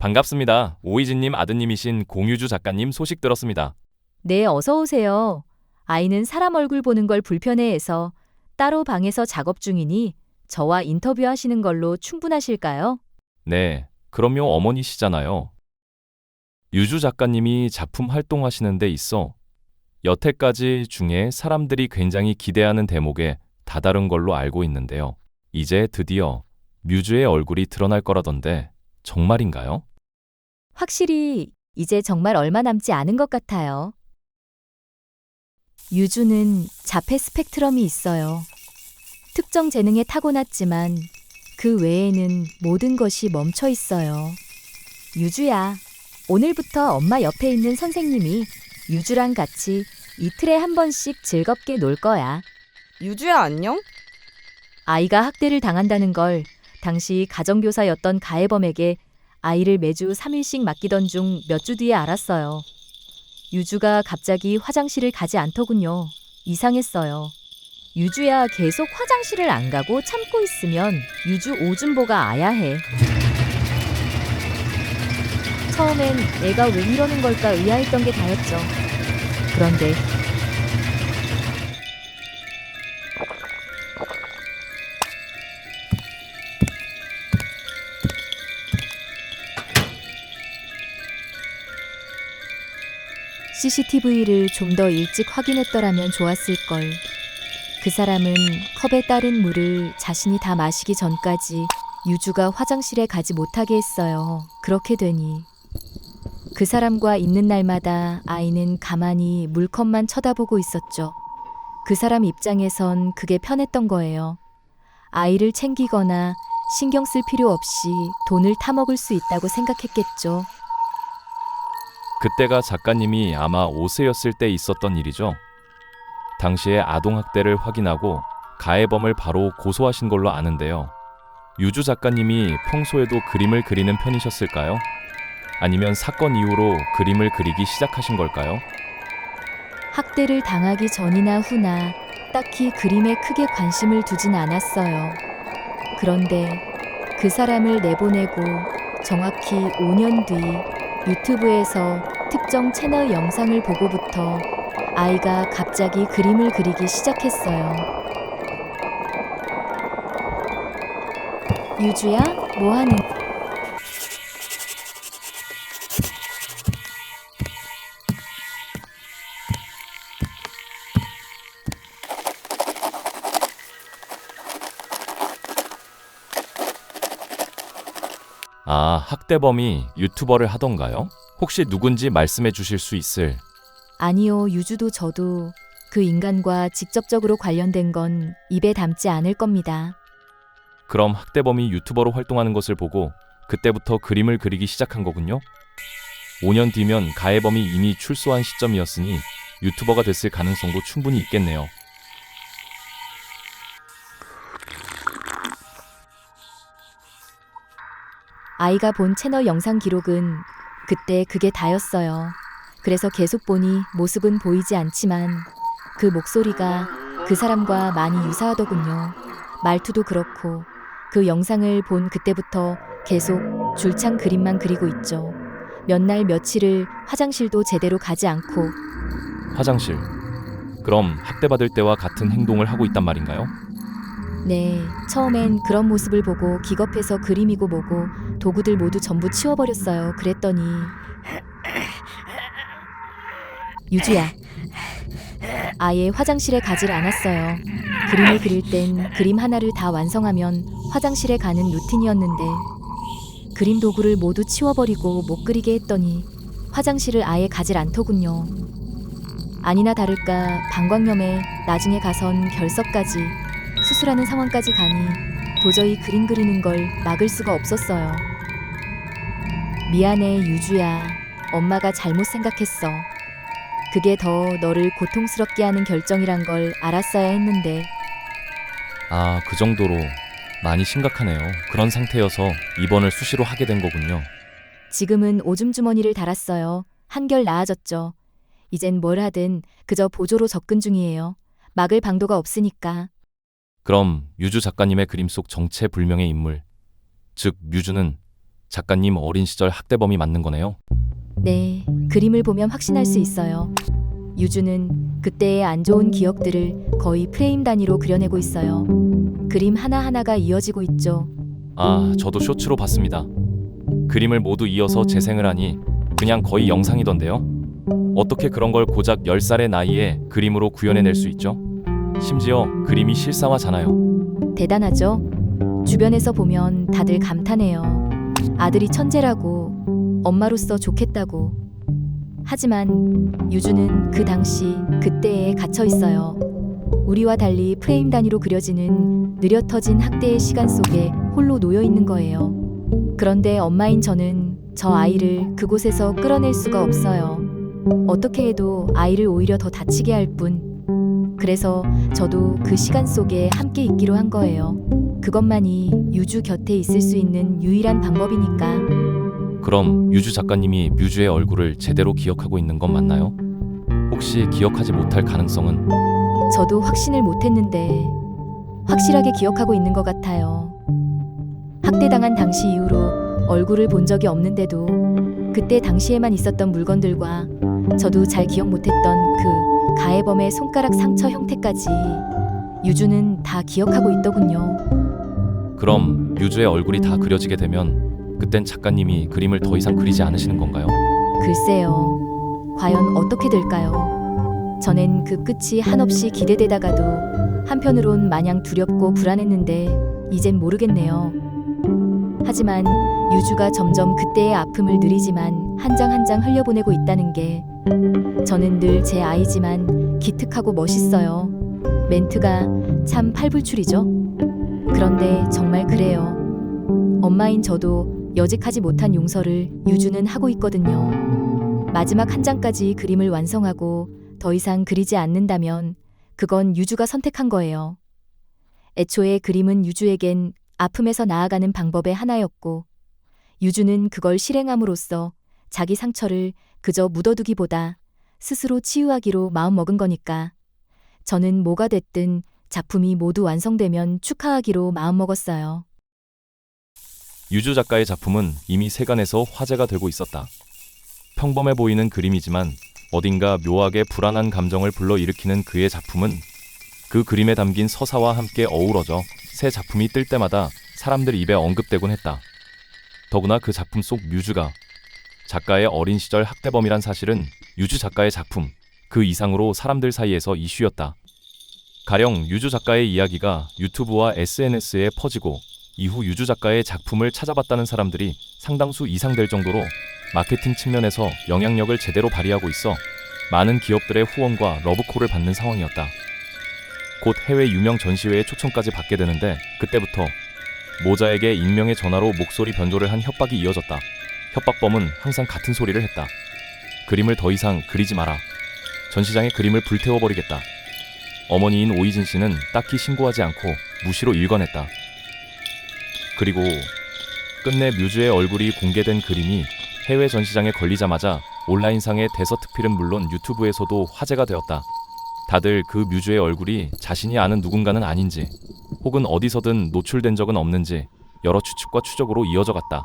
반갑습니다. 오이진님 아드님이신 공유주 작가님 소식 들었습니다. 네, 어서 오세요. 아이는 사람 얼굴 보는 걸 불편해해서 따로 방에서 작업 중이니 저와 인터뷰하시는 걸로 충분하실까요? 네, 그럼요 어머니시잖아요. 유주 작가님이 작품 활동하시는 데 있어 여태까지 중에 사람들이 굉장히 기대하는 대목에 다다른 걸로 알고 있는데요. 이제 드디어 뮤즈의 얼굴이 드러날 거라던데 정말인가요? 확실히 이제 정말 얼마 남지 않은 것 같아요. 유주는 자폐 스펙트럼이 있어요. 특정 재능에 타고났지만 그 외에는 모든 것이 멈춰 있어요. 유주야, 오늘부터 엄마 옆에 있는 선생님이 유주랑 같이 이틀에 한 번씩 즐겁게 놀 거야. 유주야, 안녕? 아이가 학대를 당한다는 걸 당시 가정교사였던 가해범에게 아이를 매주 3일씩 맡기던 중 몇 주 뒤에 알았어요. 유주가 갑자기 화장실을 가지 않더군요. 이상했어요. 유주야 계속 화장실을 안 가고 참고 있으면 유주 오줌보가 아야 해. 처음엔 애가 왜 이러는 걸까 의아했던 게 다였죠. 그런데 CCTV를 좀 더 일찍 확인했더라면 좋았을걸. 그 사람은 컵에 따른 물을 자신이 다 마시기 전까지 유주가 화장실에 가지 못하게 했어요. 그렇게 되니 그 사람과 있는 날마다 아이는 가만히 물컵만 쳐다보고 있었죠. 그 사람 입장에선 그게 편했던 거예요. 아이를 챙기거나 신경 쓸 필요 없이 돈을 타먹을 수 있다고 생각했겠죠. 그때가 작가님이 아마 5세였을 때 있었던 일이죠. 당시에 아동학대를 확인하고 가해범을 바로 고소하신 걸로 아는데요. 유주 작가님이 평소에도 그림을 그리는 편이셨을까요? 아니면 사건 이후로 그림을 그리기 시작하신 걸까요? 학대를 당하기 전이나 후나 딱히 그림에 크게 관심을 두진 않았어요. 그런데 그 사람을 내보내고 정확히 5년 뒤 유튜브에서 특정 채널 영상을 보고부터 아이가 갑자기 그림을 그리기 시작했어요. 유주야, 뭐하는? 아, 학대범이 유튜버를 하던가요? 혹시 누군지 말씀해 주실 수 있을? 아니요, 유주도 저도 그 인간과 직접적으로 관련된 건 입에 담지 않을 겁니다. 그럼 학대범이 유튜버로 활동하는 것을 보고 그때부터 그림을 그리기 시작한 거군요? 5년 뒤면 가해범이 이미 출소한 시점이었으니 유튜버가 됐을 가능성도 충분히 있겠네요. 아이가 본 채널 영상 기록은 그때 그게 다였어요. 그래서 계속 보니 모습은 보이지 않지만 그 목소리가 그 사람과 많이 유사하더군요. 말투도 그렇고 그 영상을 본 그때부터 계속 줄창 그림만 그리고 있죠. 몇 날 며칠을 화장실도 제대로 가지 않고. 화장실. 그럼 학대받을 때와 같은 행동을 하고 있단 말인가요? 네, 처음엔 그런 모습을 보고 기겁해서 그림이고 뭐고 도구들 모두 전부 치워버렸어요. 그랬더니 유주야, 아예 화장실에 가질 않았어요. 그림을 그릴 땐 그림 하나를 다 완성하면 화장실에 가는 루틴이었는데 그림 도구를 모두 치워버리고 못 그리게 했더니 화장실을 아예 가질 않더군요. 아니나 다를까 방광염에 나중에 가선 결석까지 수술하는 상황까지 가니 도저히 그림 그리는 걸 막을 수가 없었어요. 미안해 유주야. 엄마가 잘못 생각했어. 그게 더 너를 고통스럽게 하는 결정이란 걸 알았어야 했는데. 아, 그 정도로 많이 심각하네요. 그런 상태여서 입원을 수시로 하게 된 거군요. 지금은 오줌 주머니를 달았어요. 한결 나아졌죠. 이젠 뭘 하든 그저 보조로 접근 중이에요. 막을 방도가 없으니까. 그럼 유주 작가님의 그림 속 정체불명의 인물, 즉 뮤즈는 작가님 어린 시절 학대범이 맞는 거네요. 네, 그림을 보면 확신할 수 있어요. 유주는 그때의 안 좋은 기억들을 거의 프레임 단위로 그려내고 있어요. 그림 하나하나가 이어지고 있죠. 아, 저도 쇼츠로 봤습니다. 그림을 모두 이어서 재생을 하니 그냥 거의 영상이던데요. 어떻게 그런 걸 고작 10살의 나이에 그림으로 구현해낼 수 있죠? 심지어 그림이 실사화잖아요. 대단하죠? 주변에서 보면 다들 감탄해요. 아들이 천재라고, 엄마로서 좋겠다고. 하지만 유주는 그 당시 그때에 갇혀 있어요. 우리와 달리 프레임 단위로 그려지는 느려 터진 학대의 시간 속에 홀로 놓여 있는 거예요. 그런데 엄마인 저는 저 아이를 그곳에서 끌어낼 수가 없어요. 어떻게 해도 아이를 오히려 더 다치게 할 뿐. 그래서 저도 그 시간 속에 함께 있기로 한 거예요. 그것만이 유주 곁에 있을 수 있는 유일한 방법이니까. 그럼 유주 작가님이 뮤주의 얼굴을 제대로 기억하고 있는 건 맞나요? 혹시 기억하지 못할 가능성은? 저도 확신을 못했는데 확실하게 기억하고 있는 것 같아요. 학대당한 당시 이후로 얼굴을 본 적이 없는데도 그때 당시에만 있었던 물건들과 저도 잘 기억 못했던 그 가해범의 손가락 상처 형태까지 유주는 다 기억하고 있더군요. 그럼 뮤주의 얼굴이 다 그려지게 되면 그땐 작가님이 그림을 더 이상 그리지 않으시는 건가요? 글쎄요. 과연 어떻게 될까요? 전엔 그 끝이 한없이 기대되다가도 한편으론 마냥 두렵고 불안했는데 이젠 모르겠네요. 하지만 유주가 점점 그때의 아픔을 느리지만 한 장 한 장 흘려보내고 있다는 게 저는 늘 제 아이지만 기특하고 멋있어요. 멘트가 참 팔불출이죠. 그런데 정말 그래요. 엄마인 저도 여직하지 못한 용서를 유주는 하고 있거든요. 마지막 한 장까지 그림을 완성하고 더 이상 그리지 않는다면 그건 유주가 선택한 거예요. 애초에 그림은 유주에겐 아픔에서 나아가는 방법의 하나였고 유주는 그걸 실행함으로써 자기 상처를 그저 묻어두기보다 스스로 치유하기로 마음먹은 거니까 저는 뭐가 됐든 작품이 모두 완성되면 축하하기로 마음먹었어요. 유주 작가의 작품은 이미 세간에서 화제가 되고 있었다. 평범해 보이는 그림이지만 어딘가 묘하게 불안한 감정을 불러일으키는 그의 작품은 그 그림에 담긴 서사와 함께 어우러져 새 작품이 뜰 때마다 사람들 입에 언급되곤 했다. 더구나 그 작품 속 뮤주가 작가의 어린 시절 학대범이란 사실은 유주 작가의 작품 그 이상으로 사람들 사이에서 이슈였다. 가령 유주 작가의 이야기가 유튜브와 SNS에 퍼지고 이후 유주 작가의 작품을 찾아봤다는 사람들이 상당수 이상될 정도로 마케팅 측면에서 영향력을 제대로 발휘하고 있어 많은 기업들의 후원과 러브콜을 받는 상황이었다. 곧 해외 유명 전시회에 초청까지 받게 되는데 그때부터 모자에게 익명의 전화로 목소리 변조를 한 협박이 이어졌다. 협박범은 항상 같은 소리를 했다. 그림을 더 이상 그리지 마라. 전시장의 그림을 불태워버리겠다. 어머니인 오이진 씨는 딱히 신고하지 않고 무시로 일관했다. 그리고 끝내 뮤주의 얼굴이 공개된 그림이 해외 전시장에 걸리자마자 온라인상의 대서특필은 물론 유튜브에서도 화제가 되었다. 다들 그 뮤주의 얼굴이 자신이 아는 누군가는 아닌지 혹은 어디서든 노출된 적은 없는지 여러 추측과 추적으로 이어져 갔다.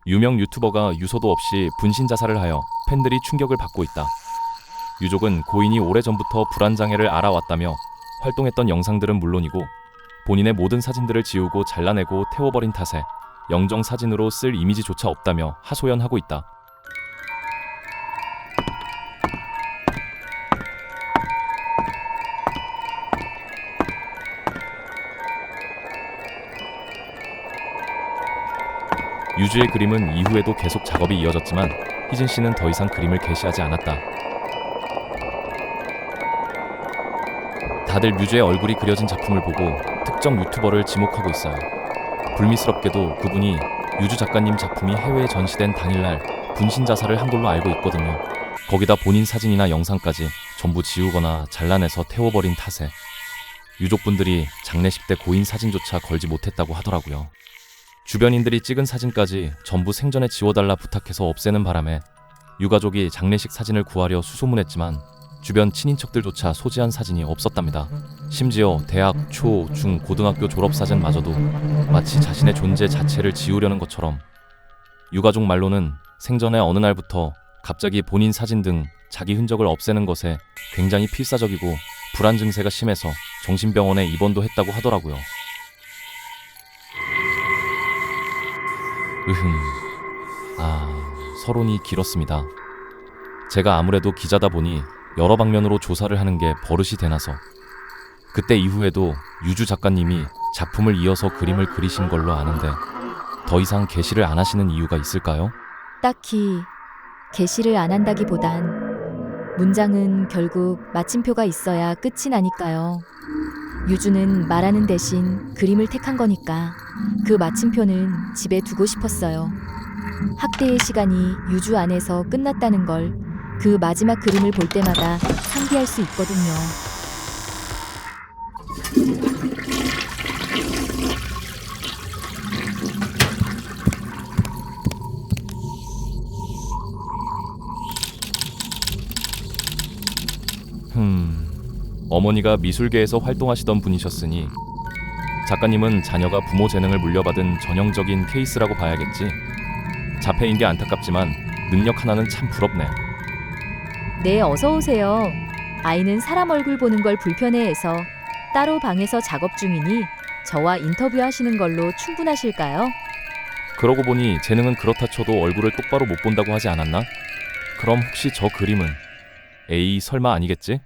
유명 유튜버가 유서도 없이 분신 자살을 하여 팬들이 충격을 받고 있다. 유족은 고인이 오래전부터 불안장애를 알아왔다며 활동했던 영상들은 물론이고 본인의 모든 사진들을 지우고 잘라내고 태워버린 탓에 영정사진으로 쓸 이미지조차 없다며 하소연하고 있다. 유주의 그림은 이후에도 계속 작업이 이어졌지만 희진 씨는 더 이상 그림을 게시하지 않았다. 다들 뮤주의 얼굴이 그려진 작품을 보고 특정 유튜버를 지목하고 있어요. 불미스럽게도 그분이 유주 작가님 작품이 해외에 전시된 당일날 분신 자살을 한 걸로 알고 있거든요. 거기다 본인 사진이나 영상까지 전부 지우거나 잘라내서 태워버린 탓에 유족분들이 장례식 때 고인 사진조차 걸지 못했다고 하더라고요. 주변인들이 찍은 사진까지 전부 생전에 지워달라 부탁해서 없애는 바람에 유가족이 장례식 사진을 구하려 수소문했지만 주변 친인척들조차 소지한 사진이 없었답니다. 심지어 대학, 초, 중, 고등학교 졸업사진마저도 마치 자신의 존재 자체를 지우려는 것처럼 유가족 말로는 생전에 어느 날부터 갑자기 본인 사진 등 자기 흔적을 없애는 것에 굉장히 필사적이고 불안 증세가 심해서 정신병원에 입원도 했다고 하더라고요. 서론이 길었습니다. 제가 아무래도 기자다 보니 여러 방면으로 조사를 하는 게 버릇이 되나서 그때 이후에도 유주 작가님이 작품을 이어서 그림을 그리신 걸로 아는데 더 이상 게시를 안 하시는 이유가 있을까요? 딱히 게시를 안 한다기보단 문장은 결국 마침표가 있어야 끝이 나니까요. 유주는 말하는 대신 그림을 택한 거니까 그 마침표는 집에 두고 싶었어요. 학대의 시간이 유주 안에서 끝났다는 걸 그 마지막 그림을 볼 때마다 상기할 수 있거든요. 어머니가 미술계에서 활동하시던 분이셨으니 작가님은 자녀가 부모 재능을 물려받은 전형적인 케이스라고 봐야겠지. 자폐인 게 안타깝지만 능력 하나는 참 부럽네. 네, 어서 오세요. 아이는 사람 얼굴 보는 걸 불편해해서 따로 방에서 작업 중이니 저와 인터뷰하시는 걸로 충분하실까요? 그러고 보니 재능은 그렇다 쳐도 얼굴을 똑바로 못 본다고 하지 않았나? 그럼 혹시 저 그림은 에이 설마 아니겠지?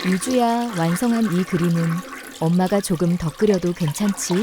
유주야, 완성한 이 그림은 엄마가 조금 더 그려도 괜찮지?